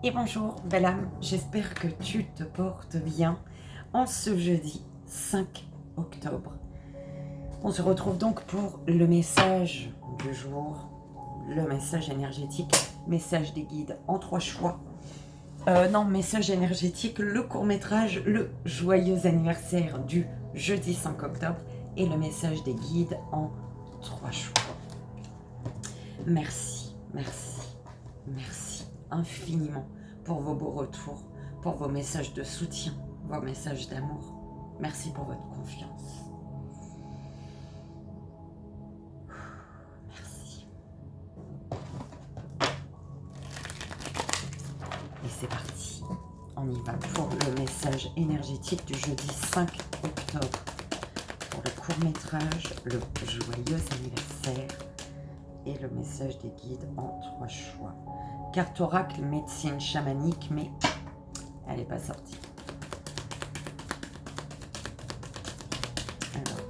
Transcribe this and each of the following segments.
Et bonjour belle âme, j'espère que tu te portes bien en ce jeudi 5 octobre. On se retrouve donc pour le message du jour, le message énergétique, message des guides en 3 choix. Message énergétique, le court-métrage, le joyeux anniversaire du jeudi 5 octobre et le message des guides en 3 choix. Merci, merci, merci infiniment pour vos beaux retours, pour vos messages de soutien, vos messages d'amour. Merci pour votre confiance. Merci. Et c'est parti. On y va pour le message énergétique du jeudi 5 octobre. Pour le court-métrage, le joyeux anniversaire et le message des guides en 3 choix. Carte oracle, médecine chamanique, mais elle n'est pas sortie. Alors,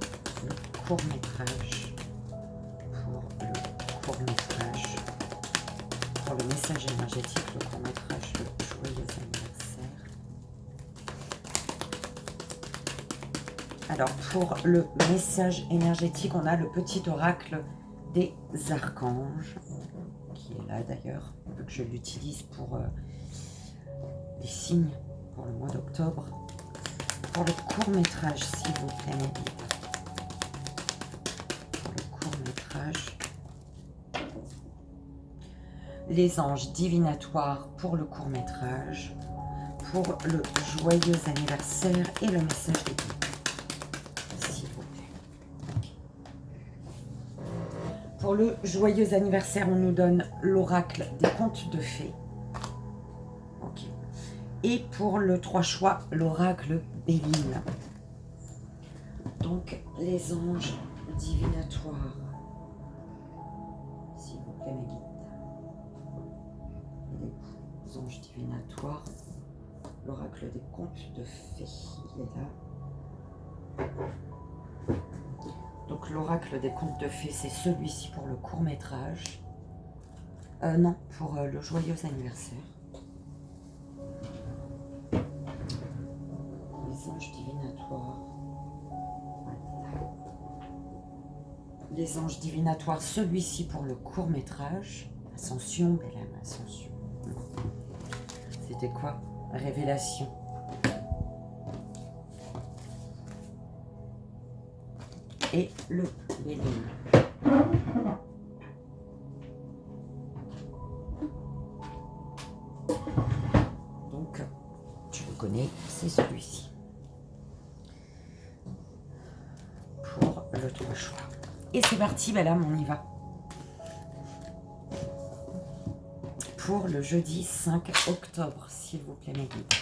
le court-métrage, pour le message énergétique, le court-métrage, le joyeux anniversaire. Alors, pour le message énergétique, on a le petit oracle des archanges, qui est là d'ailleurs, vu que je l'utilise pour les signes pour le mois d'octobre. Pour le court-métrage, s'il vous plaît, mes guides. Pour le court-métrage, les anges divinatoires pour le court-métrage, pour le joyeux anniversaire et le message des guides, s'il vous plaît. Pour le joyeux anniversaire, on nous donne l'oracle des contes de fées. Ok. Et pour le 3 choix, l'oracle Béline. Donc, les anges divinatoires. S'il vous plaît, mes guides. Les anges divinatoires. L'oracle des contes de fées. Il est là. Donc, l'oracle des contes de fées, c'est celui-ci pour le court-métrage. Non, pour le joyeux anniversaire. Les anges divinatoires. Les anges divinatoires, celui-ci pour le court-métrage. Ascension, belle âme, ascension. C'était quoi? Révélation. Et le Béline. Donc, tu le connais, c'est celui-ci. Pour le 3 choix. Et c'est parti, belle âme, on y va. Pour le jeudi 5 octobre, s'il vous plaît, mes guides.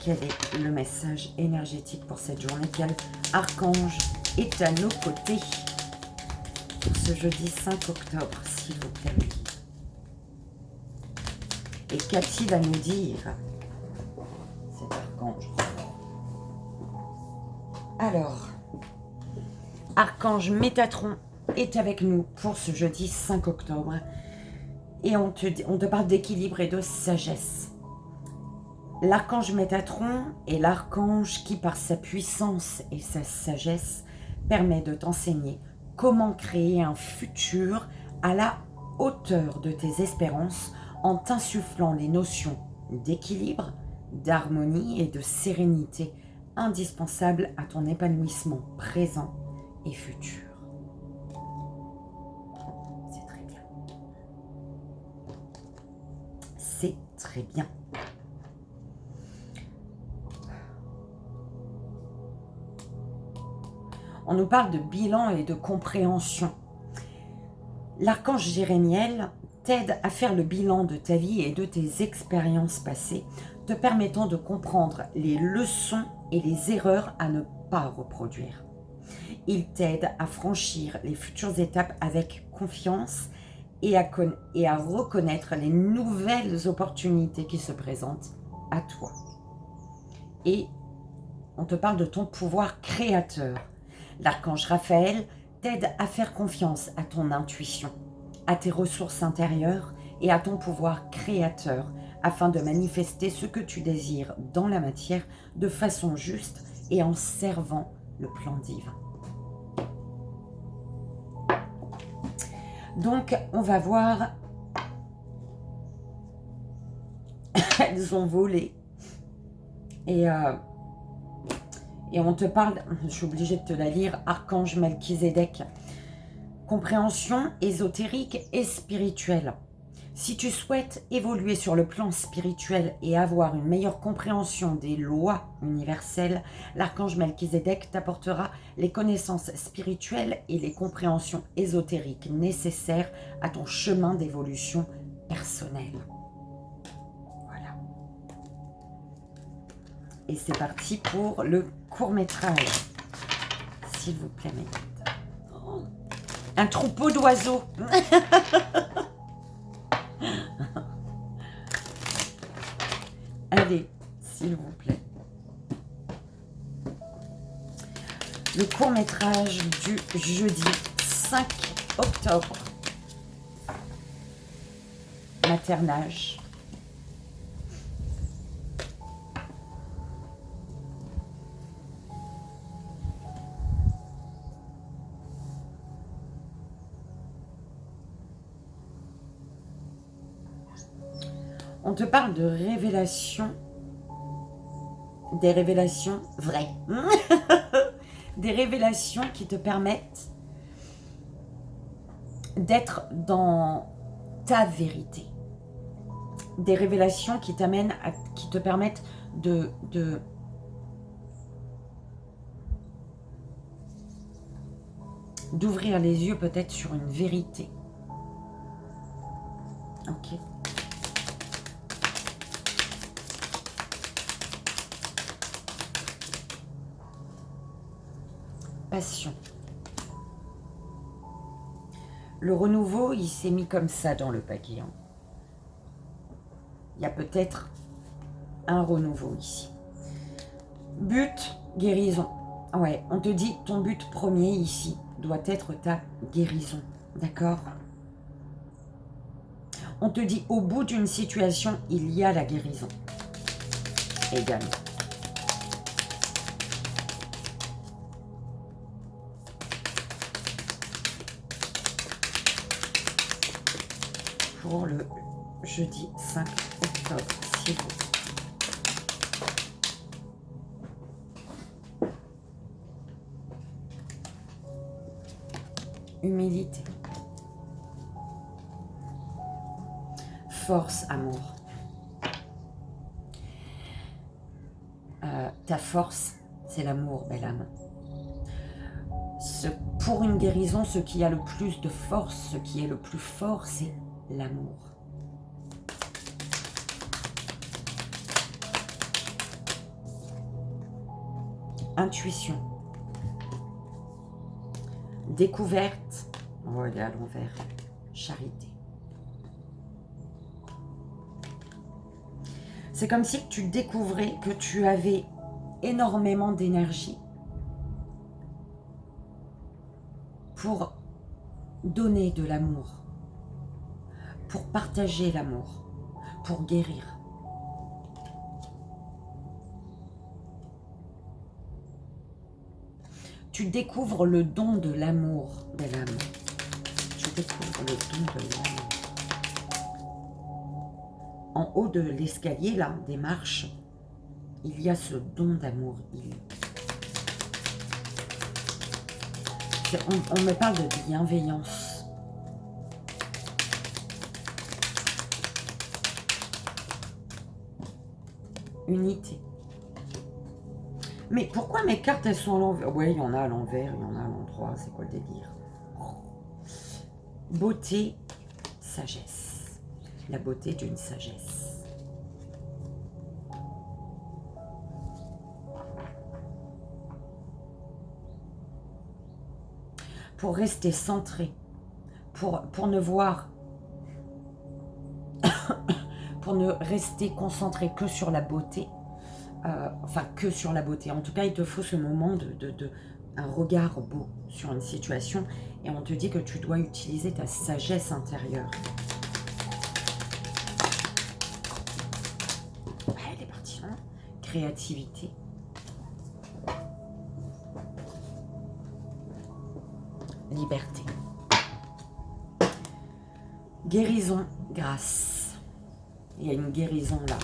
Quel est le message énergétique pour cette journée? Quel archange est à nos côtés pour ce jeudi 5 octobre, s'il vous plaît, mes guides? Et qu'a-t-il à nous dire, cet archange? Alors, archange Métatron est avec nous pour ce jeudi 5 octobre. Et on te parle d'équilibre et de sagesse. L'archange Métatron est l'archange qui, par sa puissance et sa sagesse, permet de t'enseigner comment créer un futur à la hauteur de tes espérances en t'insufflant les notions d'équilibre, d'harmonie et de sérénité indispensables à ton épanouissement présent et futur. C'est très bien. C'est très bien. On nous parle de bilan et de compréhension. L'archange Jérémiel t'aide à faire le bilan de ta vie et de tes expériences passées, te permettant de comprendre les leçons et les erreurs à ne pas reproduire. Il t'aide à franchir les futures étapes avec confiance et à reconnaître les nouvelles opportunités qui se présentent à toi. Et on te parle de ton pouvoir créateur. L'archange Raphaël t'aide à faire confiance à ton intuition, à tes ressources intérieures et à ton pouvoir créateur afin de manifester ce que tu désires dans la matière de façon juste et en servant le plan divin. Donc, on va voir, elles ont volé. Et on te parle, je suis obligée de te la lire, Archange Melchizedek. Compréhension ésotérique et spirituelle. Si tu souhaites évoluer sur le plan spirituel et avoir une meilleure compréhension des lois universelles, l'archange Melchizedek t'apportera les connaissances spirituelles et les compréhensions ésotériques nécessaires à ton chemin d'évolution personnelle. Voilà. Et c'est parti pour le court-métrage. S'il vous plaît, mes gars. Oh, un troupeau d'oiseaux. Allez, s'il vous plaît. Le court-métrage du jeudi 5 octobre. Maternage. On te parle de révélations, des révélations vraies, des révélations qui te permettent d'être dans ta vérité, des révélations qui t'amènent, qui te permettent d'ouvrir les yeux peut-être sur une vérité. Ok. Passion. Le renouveau, il s'est mis comme ça dans le paquet. Il y a peut-être un renouveau ici. But, guérison. Ouais, on te dit ton but premier ici doit être ta guérison. D'accord? On te dit au bout d'une situation, il y a la guérison. Également. Pour le jeudi 5 octobre, s'il vous plaît. Humilité. Force, amour. Ta force, c'est l'amour, belle âme. Pour une guérison, ce qui a le plus de force, ce qui est le plus fort, c'est l'amour. Intuition. Découverte. Oh, elle est à l'envers. Charité. C'est comme si tu découvrais que tu avais énormément d'énergie pour donner de l'amour, pour partager l'amour, pour guérir. Tu découvres le don de l'amour, belle âme. Tu découvres le don de l'amour. En haut de l'escalier, là, des marches, il y a ce don d'amour. On me parle de bienveillance. Unité. Mais pourquoi mes cartes, elles sont à l'envers? Oui, il y en a à l'envers, il y en a à l'endroit. C'est quoi le délire? Beauté, sagesse. La beauté d'une sagesse. Pour rester centré, pour ne voir, pour ne rester concentré que sur la beauté, enfin que sur la beauté. En tout cas, il te faut ce moment un regard beau sur une situation et on te dit que tu dois utiliser ta sagesse intérieure. Ouais, elle est partie loin. Créativité. Liberté. Guérison, grâce. Il y a une guérison là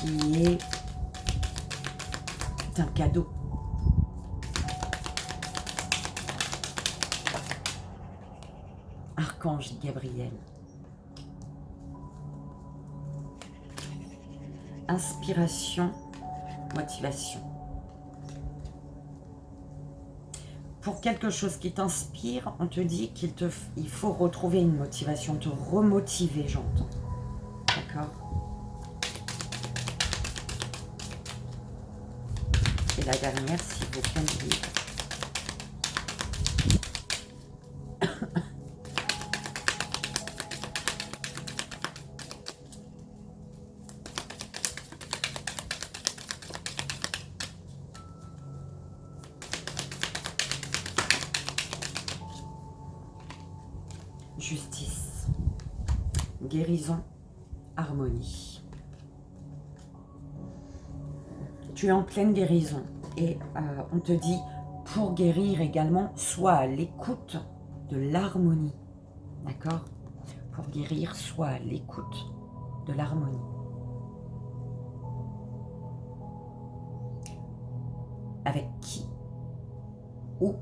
qui est un cadeau. Archange Gabriel. Inspiration, motivation. Pour quelque chose qui t'inspire, on te dit il faut retrouver une motivation, te remotiver, j'entends. D'accord? Et la dernière, s'il vous plaît, me dire. Justice, guérison, harmonie. Tu es en pleine guérison et on te dit, pour guérir également, sois à l'écoute de l'harmonie. D'accord? Pour guérir, sois à l'écoute de l'harmonie. Avec qui? Où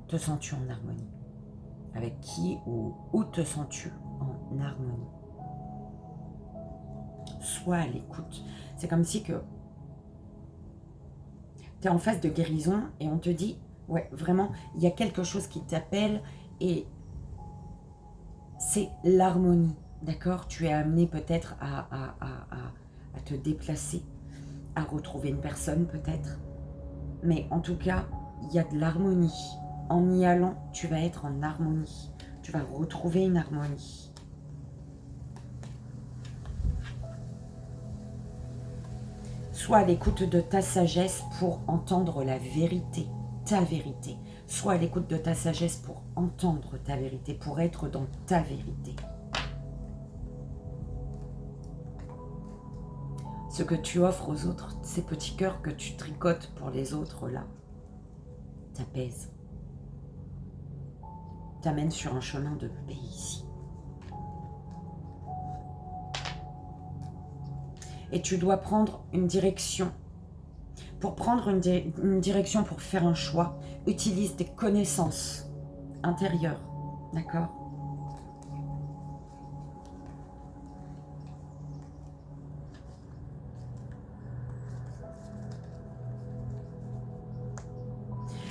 te sens-tu en harmonie? Avec qui ou où te sens-tu en harmonie? Sois à l'écoute. C'est comme si que tu es en phase de guérison et on te dit, ouais, vraiment, il y a quelque chose qui t'appelle et c'est l'harmonie. D'accord? Tu es amené peut-être à te déplacer, à retrouver une personne peut-être. Mais en tout cas, il y a de l'harmonie. En y allant, tu vas être en harmonie. Tu vas retrouver une harmonie. Sois à l'écoute de ta sagesse pour entendre la vérité, ta vérité. Sois à l'écoute de ta sagesse pour entendre ta vérité, pour être dans ta vérité. Ce que tu offres aux autres, ces petits cœurs que tu tricotes pour les autres là, t'apaise. T'amène sur un chemin de paix ici. Et tu dois prendre une direction. Pour prendre une direction, pour faire un choix, utilise tes connaissances intérieures. D'accord?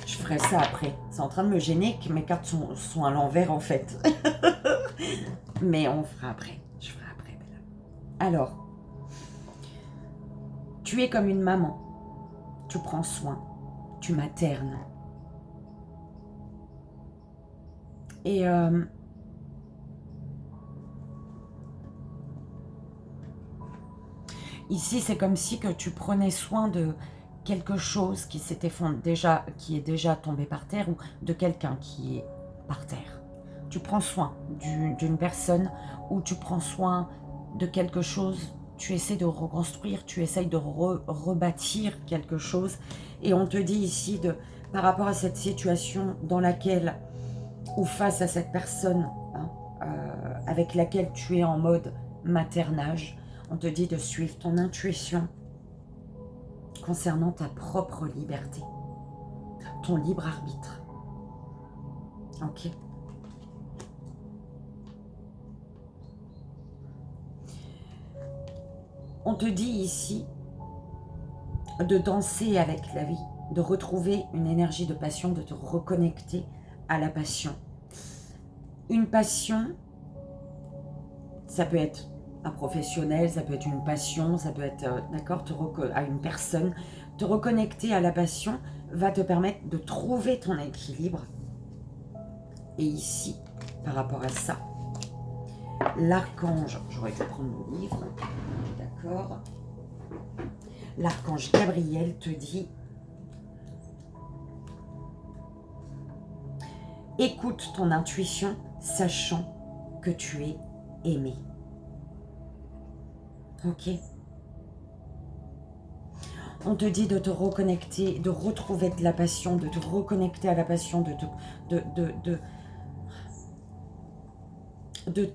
Je ferai ça après. C'est en train de me gêner que mes cartes sont à l'envers en fait. Mais on fera après. Je ferai après, Bella. Alors, tu es comme une maman. Tu prends soin. Tu maternes. Et ici, c'est comme si que tu prenais soin de quelque chose qui qui est déjà tombé par terre ou de quelqu'un qui est par terre. Tu prends soin d'une personne ou tu prends soin de quelque chose, tu essaies de reconstruire, tu essaies de rebâtir quelque chose et on te dit ici, par rapport à cette situation dans laquelle, ou face à cette personne avec laquelle tu es en mode maternage, on te dit de suivre ton intuition concernant ta propre liberté, ton libre arbitre. Ok? On te dit ici de danser avec la vie, de retrouver une énergie de passion, de te reconnecter à la passion. Une passion, ça peut être un professionnel, ça peut être une passion, ça peut être, d'accord, à une personne. Te reconnecter à la passion va te permettre de trouver ton équilibre. Et ici, par rapport à ça, l'archange, j'aurais dû prendre mon livre, d'accord, l'archange Gabriel te dit, écoute ton intuition, sachant que tu es aimé. Ok. On te dit de te reconnecter, de retrouver de la passion, de te reconnecter à la passion, de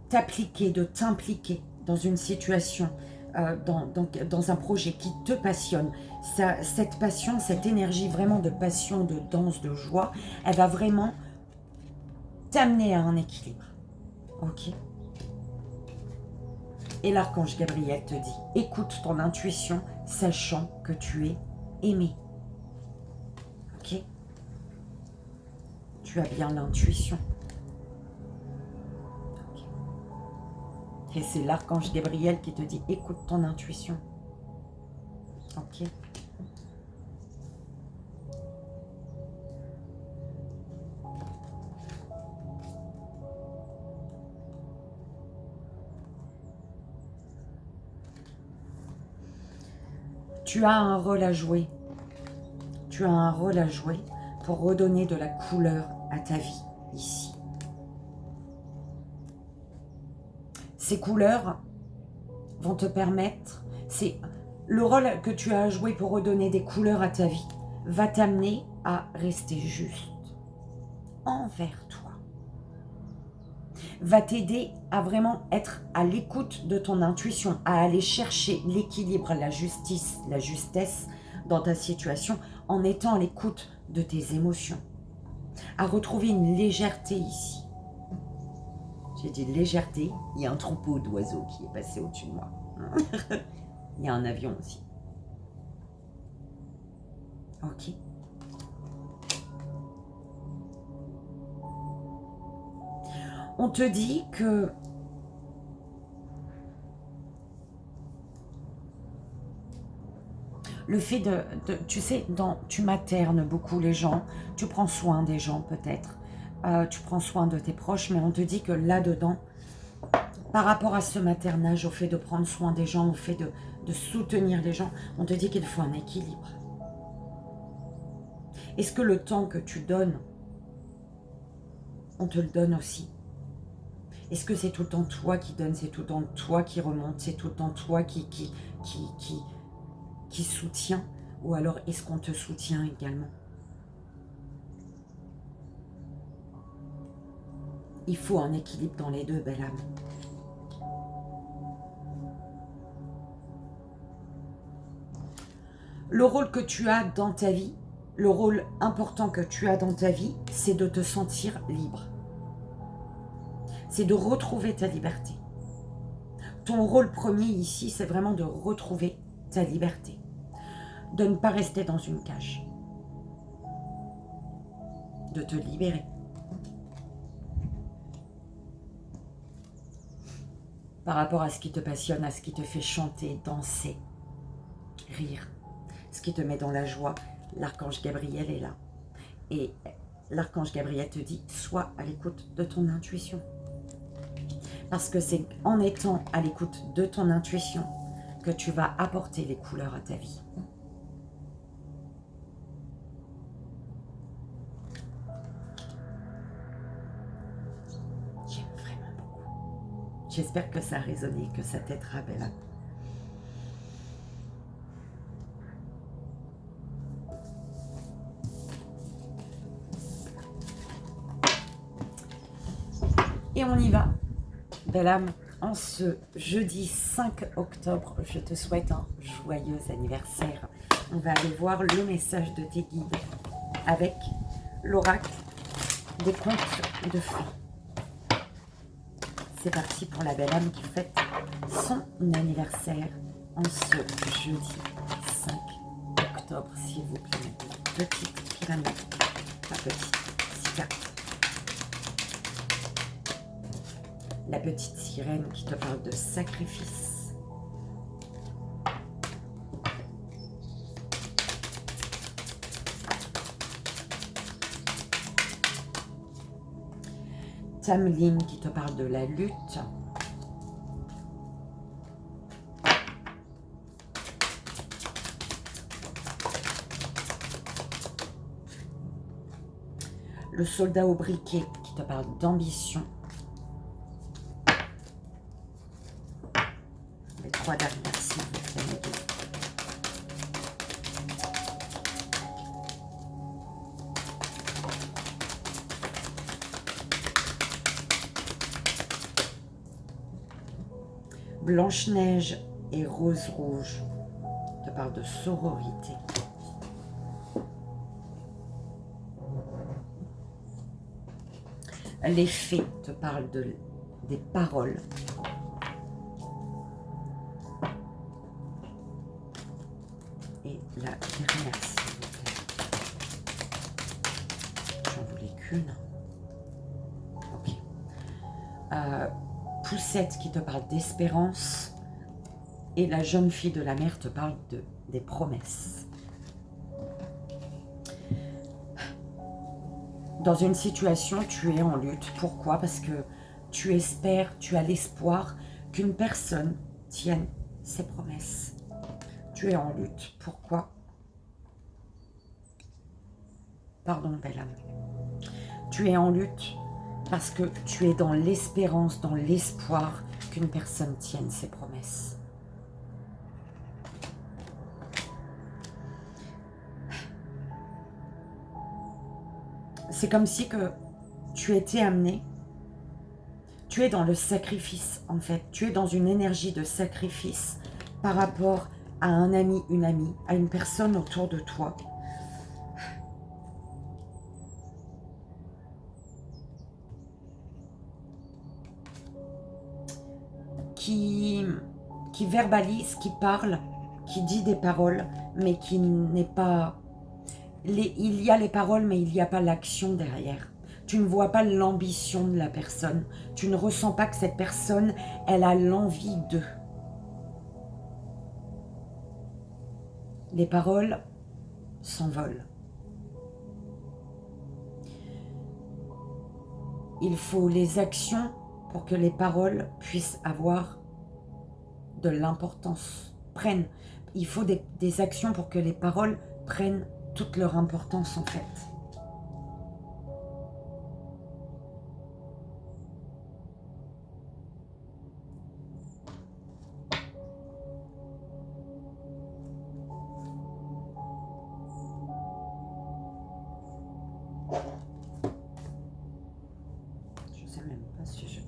t'appliquer, de t'impliquer dans une situation, dans un projet qui te passionne. Cette passion, cette énergie vraiment de passion, de danse, de joie, elle va vraiment t'amener à un équilibre. Ok. Et l'archange Gabriel te dit, écoute ton intuition, sachant que tu es aimé. Ok. Tu as bien l'intuition. Okay. Et c'est l'archange Gabriel qui te dit, écoute ton intuition. Ok. Tu as un rôle à jouer. Tu as un rôle à jouer pour redonner de la couleur à ta vie ici. Ces couleurs vont te permettre, c'est le rôle que tu as à jouer pour redonner des couleurs à ta vie, va t'amener à rester juste envers toi. Va t'aider à vraiment être à l'écoute de ton intuition, à aller chercher l'équilibre, la justice, la justesse dans ta situation en étant à l'écoute de tes émotions. À retrouver une légèreté ici. J'ai dit légèreté, il y a un troupeau d'oiseaux qui est passé au-dessus de moi. Il y a un avion aussi. Ok. On te dit que le fait tu sais, tu maternes beaucoup les gens, tu prends soin des gens peut-être, tu prends soin de tes proches, mais on te dit que là-dedans, par rapport à ce maternage, au fait de prendre soin des gens, au fait de soutenir les gens, on te dit qu'il faut un équilibre. Est-ce que le temps que tu donnes, on te le donne aussi? Est-ce que c'est tout le temps toi qui donne, c'est tout le temps toi qui remonte, c'est tout le temps toi qui soutient, ou alors est-ce qu'on te soutient également? Il faut un équilibre dans les deux, belle âme. Le rôle que tu as dans ta vie, le rôle important que tu as dans ta vie, c'est de te sentir libre. C'est de retrouver ta liberté. Ton rôle premier ici, c'est vraiment de retrouver ta liberté. De ne pas rester dans une cage. De te libérer. Par rapport à ce qui te passionne, à ce qui te fait chanter, danser, rire. Ce qui te met dans la joie, l'archange Gabriel est là. Et l'archange Gabriel te dit, sois à l'écoute de ton intuition. Parce que c'est en étant à l'écoute de ton intuition que tu vas apporter les couleurs à ta vie. J'aime vraiment beaucoup. J'espère que ça a résonné, que ça t'aidera, Bella. Et on y va, belle âme, en ce jeudi 5 octobre, je te souhaite un joyeux anniversaire. On va aller voir le message de tes guides avec l'oracle des contes de fées. C'est parti pour la belle âme qui fête son anniversaire en ce jeudi 5 octobre, s'il vous plaît. Petite pyramide, pas petite, 6 cartes. La petite sirène qui te parle de sacrifice. Tamlin qui te parle de la lutte. Le soldat au briquet qui te parle d'ambition. 3 derrière, s'il vous plaît, mes guides. Blanche-Neige et Rose Rouge te parlent de sororité. Les fées te parlent des paroles. Et la dernière, s'il vous plaît. J'en voulais qu'une. Ok. Poussette qui te parle d'espérance. Et la jeune fille de la mer te parle des promesses. Dans une situation, tu es en lutte. Pourquoi? Parce que tu espères, tu as l'espoir qu'une personne tienne ses promesses. Tu es en lutte. Pourquoi? Pardon, belle âme. Tu es en lutte parce que tu es dans l'espérance, dans l'espoir qu'une personne tienne ses promesses. C'est comme si que tu étais amené, tu es dans le sacrifice en fait, tu es dans une énergie de sacrifice par rapport à un ami, une amie, à une personne autour de toi. Qui verbalise, qui parle, qui dit des paroles, mais qui n'est pas... Il y a les paroles, mais il n'y a pas l'action derrière. Tu ne vois pas l'ambition de la personne. Tu ne ressens pas que cette personne, elle a l'envie d'eux. Les paroles s'envolent. Il faut les actions pour que les paroles puissent avoir de l'importance, il faut des actions pour que les paroles prennent toute leur importance en fait. Je sais même pas si je...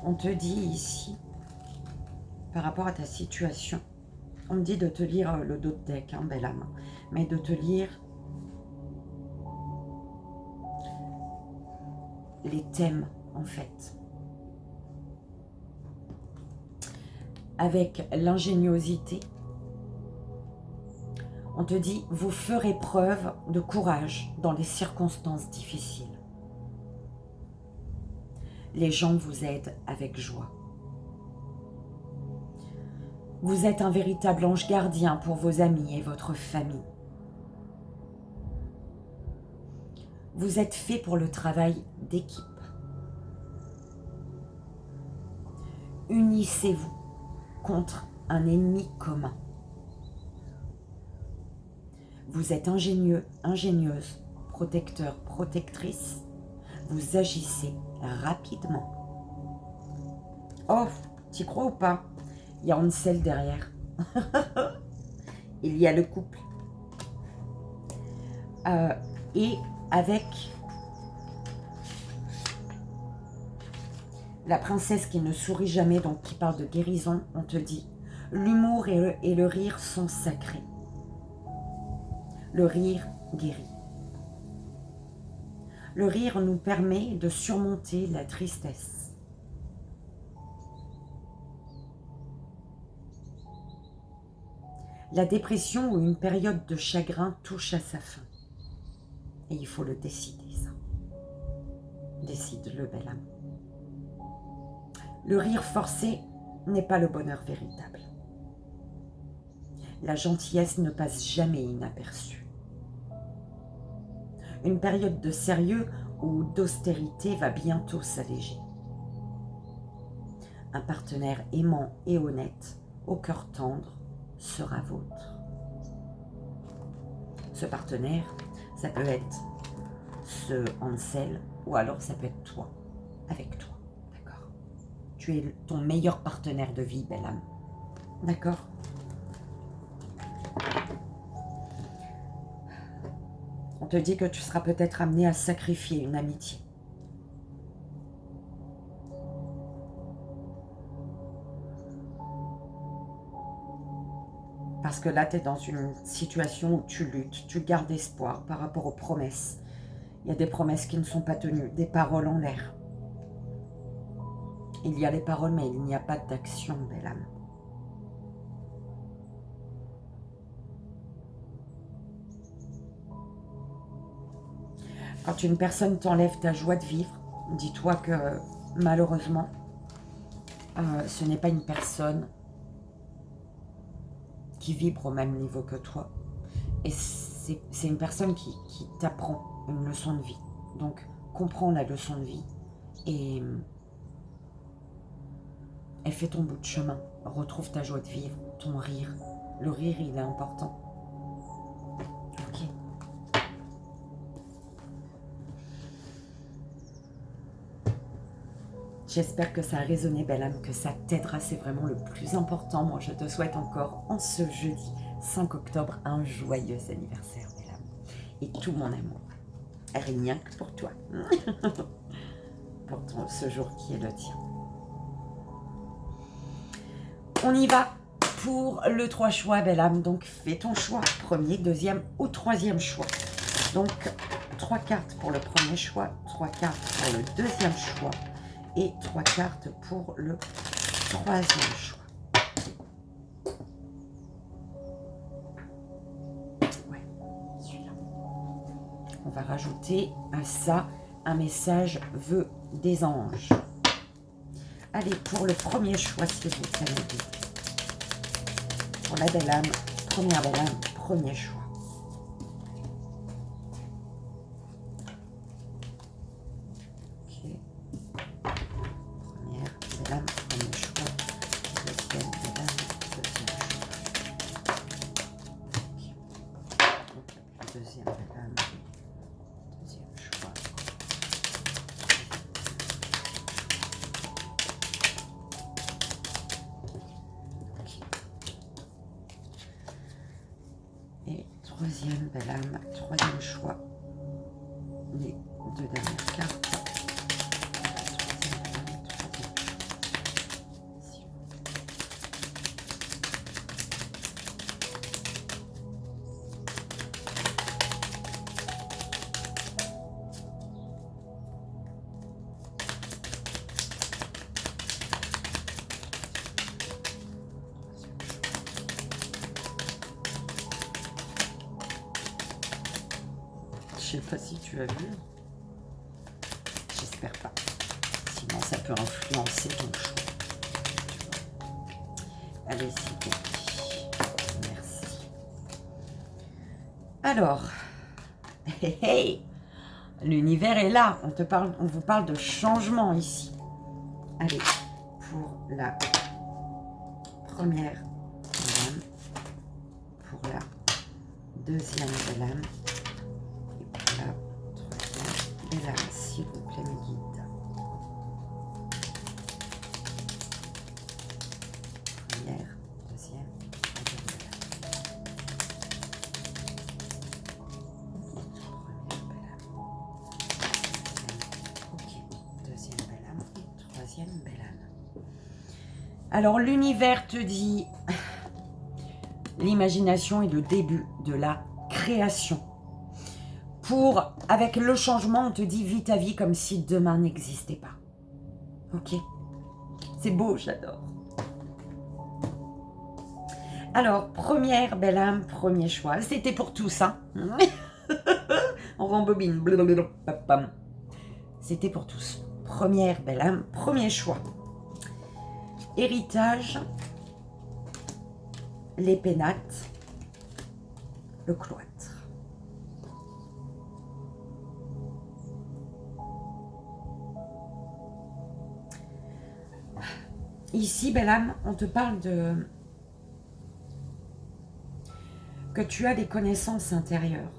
On te dit ici, par rapport à ta situation, on te dit de te lire le dos de deck, hein, belle âme, mais de te lire les thèmes, en fait. Avec l'ingéniosité, on te dit, vous ferez preuve de courage dans les circonstances difficiles. Les gens vous aident avec joie. Vous êtes un véritable ange gardien pour vos amis et votre famille. Vous êtes fait pour le travail d'équipe. Unissez-vous contre un ennemi commun. Vous êtes ingénieux, ingénieuse, protecteur, protectrice. Vous agissez rapidement. Oh, t'y crois ou pas? Il y a Ansel derrière. Il y a le couple. Et avec la princesse qui ne sourit jamais, donc qui parle de guérison, on te dit, l'humour et le rire sont sacrés. Le rire guérit. Le rire nous permet de surmonter la tristesse. La dépression ou une période de chagrin touche à sa fin. Et il faut le décider, ça. Décide-le, belle âme. Le rire forcé n'est pas le bonheur véritable. La gentillesse ne passe jamais inaperçue. Une période de sérieux ou d'austérité va bientôt s'alléger. Un partenaire aimant et honnête, au cœur tendre, sera vôtre. Ce partenaire, ça peut être ce Ansel, ou alors ça peut être toi, avec toi, d'accord? Tu es ton meilleur partenaire de vie, belle âme, d'accord? On te dit que tu seras peut-être amené à sacrifier une amitié. Parce que là, tu es dans une situation où tu luttes, tu gardes espoir par rapport aux promesses. Il y a des promesses qui ne sont pas tenues, des paroles en l'air. Il y a les paroles, mais il n'y a pas d'action, belle âme. Quand une personne t'enlève ta joie de vivre, dis-toi que malheureusement, ce n'est pas une personne qui vibre au même niveau que toi. Et c'est une personne qui t'apprend une leçon de vie. Donc, comprends la leçon de vie et fais ton bout de chemin. Retrouve ta joie de vivre, ton rire. Le rire, il est important. Ok. J'espère que ça a résonné, belle âme, que ça t'aidera. C'est vraiment le plus important. Moi, je te souhaite encore, en ce jeudi 5 octobre, un joyeux anniversaire, belle âme. Et tout mon amour. Rien que pour toi. Pour ce jour qui est le tien. On y va pour le 3 choix, belle âme. Donc, fais ton choix. Premier, deuxième ou troisième choix. Donc, 3 cartes pour le premier choix, 3 cartes pour le deuxième choix et 3 cartes pour le troisième choix. Ouais, celui-là. On va rajouter à ça un message vœu des anges. Allez, pour le premier choix, s'il vous plaît, pour la belle âme, première belle âme, premier choix. Ok. Première belle âme, premier choix. Deuxième belle âme, deuxième choix. Ok. Deuxième belle âme, deuxième choix. Et troisième belle âme, troisième choix. Les deux dernières cartes. Troisième belle âme, troisième choix. Je sais pas si tu as vu. J'espère pas. Sinon, ça peut influencer ton choix. Allez, c'est parti. Merci. Alors, hey, hey, l'univers est là. On vous parle de changement ici. Allez, pour la première belle âme, pour la deuxième belle âme. La troisième belle âme, s'il vous plaît, mes guides. Première, deuxième, troisième belle âme. Première belle âme. Ok, deuxième belle âme et troisième belle âme. Alors, l'univers te dit l'imagination est le début de la création. Avec le changement, on te dit vis ta vie comme si demain n'existait pas. Ok? C'est beau, j'adore. Alors, première belle âme, premier choix. C'était pour tous, hein? On rembobine. C'était pour tous. Première belle âme, premier choix. Héritage. les pénates, le cloître. Ici, belle âme, on te parle de... que tu as des connaissances intérieures.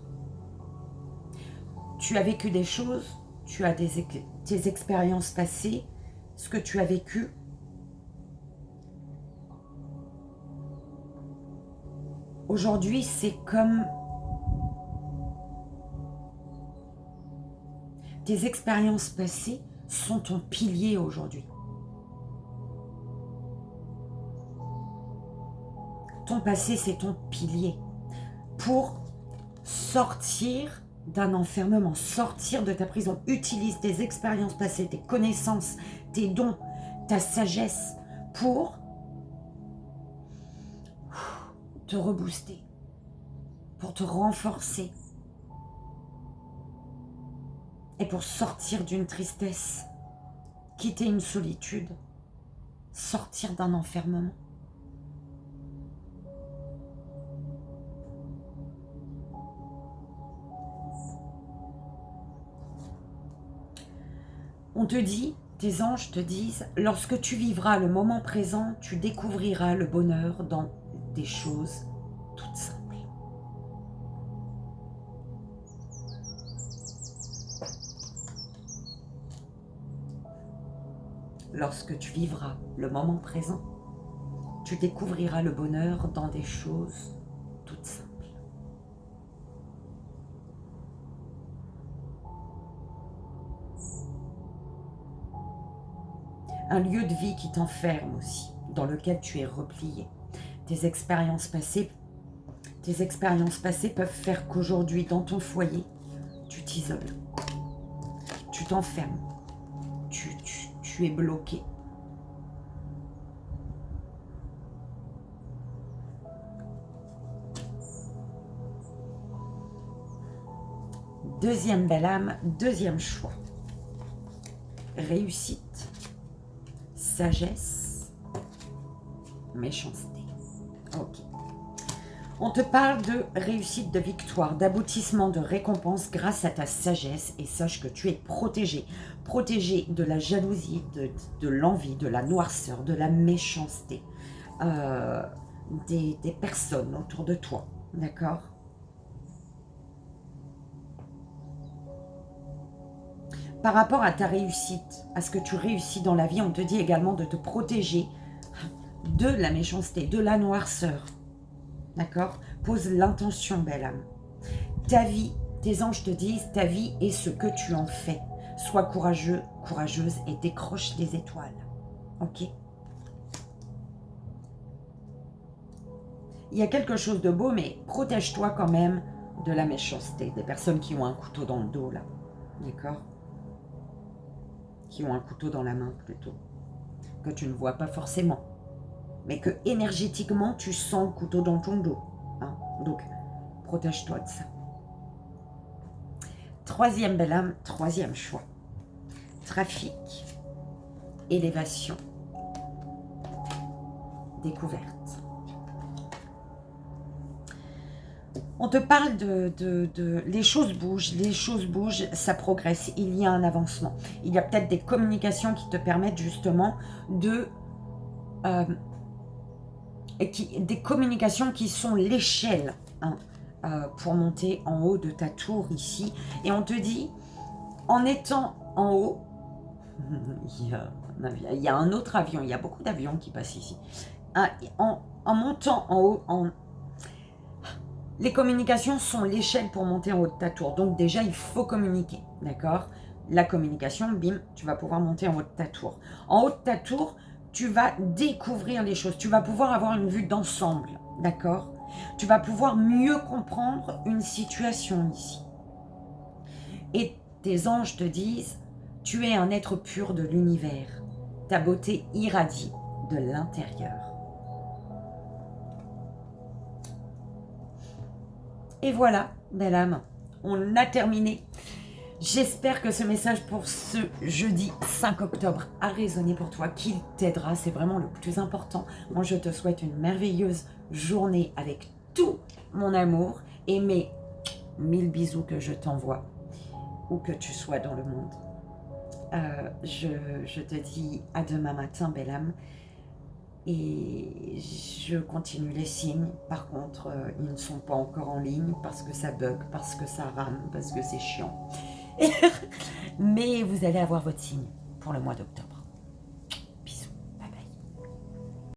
Tu as vécu des choses, tu as tes expériences passées, ce que tu as vécu. Aujourd'hui, c'est comme tes expériences passées sont ton pilier aujourd'hui. Ton passé, c'est ton pilier pour sortir d'un enfermement, sortir de ta prison. Utilise tes expériences passées, tes connaissances, tes dons, ta sagesse pour te rebooster, pour te renforcer et pour sortir d'une tristesse, quitter une solitude, sortir d'un enfermement. On te dit, tes anges te disent, lorsque tu vivras le moment présent, tu découvriras le bonheur dans des choses toutes simples. Lorsque tu vivras le moment présent, tu découvriras le bonheur dans des choses toutes simples. Un lieu de vie qui t'enferme aussi, dans lequel tu es replié. Tes expériences passées peuvent faire qu'aujourd'hui, dans ton foyer, tu t'isoles, tu t'enfermes, tu es bloqué. Deuxième belle âme, deuxième choix. Réussite, sagesse, méchanceté. Ok. On te parle de réussite, de victoire, d'aboutissement, de récompense grâce à ta sagesse. Et sache que tu es protégé. Protégé de la jalousie, de l'envie, de la noirceur, de la méchanceté. Des personnes autour de toi. D'accord ? Par rapport à ta réussite, à ce que tu réussis dans la vie, on te dit également de te protéger de la méchanceté, de la noirceur. D'accord? Pose l'intention, belle âme. Ta vie, tes anges te disent, ta vie est ce que tu en fais. Sois courageux, courageuse et décroche les étoiles. Ok? Il y a quelque chose de beau, mais protège-toi quand même de la méchanceté. Des personnes qui ont un couteau dans le dos, là. D'accord? Qui ont un couteau dans la main, plutôt. Que tu ne vois pas forcément. Mais que énergétiquement, tu sens le couteau dans ton dos. Hein? Donc, protège-toi de ça. Troisième belle âme, troisième choix. Trafic, élévation, découverte. On te parle les choses bougent, ça progresse, il y a un avancement. Il y a peut-être des communications qui te permettent justement de... des communications qui sont l'échelle hein, pour monter en haut de ta tour ici. Et on te dit, en étant en haut, il y a un autre avion, il y a beaucoup d'avions qui passent ici. En montant en haut, les communications sont l'échelle pour monter en haut de ta tour. Donc déjà, il faut communiquer, d'accord? La communication, bim, tu vas pouvoir monter en haut de ta tour. En haut de ta tour, tu vas découvrir les choses. Tu vas pouvoir avoir une vue d'ensemble, d'accord? Tu vas pouvoir mieux comprendre une situation ici. Et tes anges te disent, tu es un être pur de l'univers. Ta beauté irradie de l'intérieur. Et voilà, belle âme, on a terminé J'espère que ce message pour ce jeudi 5 octobre a résonné pour toi, qu'il t'aidera, c'est vraiment le plus important. Moi, je te souhaite une merveilleuse journée avec tout mon amour et mes 1000 bisous que je t'envoie, où que tu sois dans le monde. Je te dis à demain matin, belle âme. Et je continue les signes. Par contre, ils ne sont pas encore en ligne parce que ça bug, parce que ça rame, parce que c'est chiant. Mais vous allez avoir votre signe pour le mois d'octobre.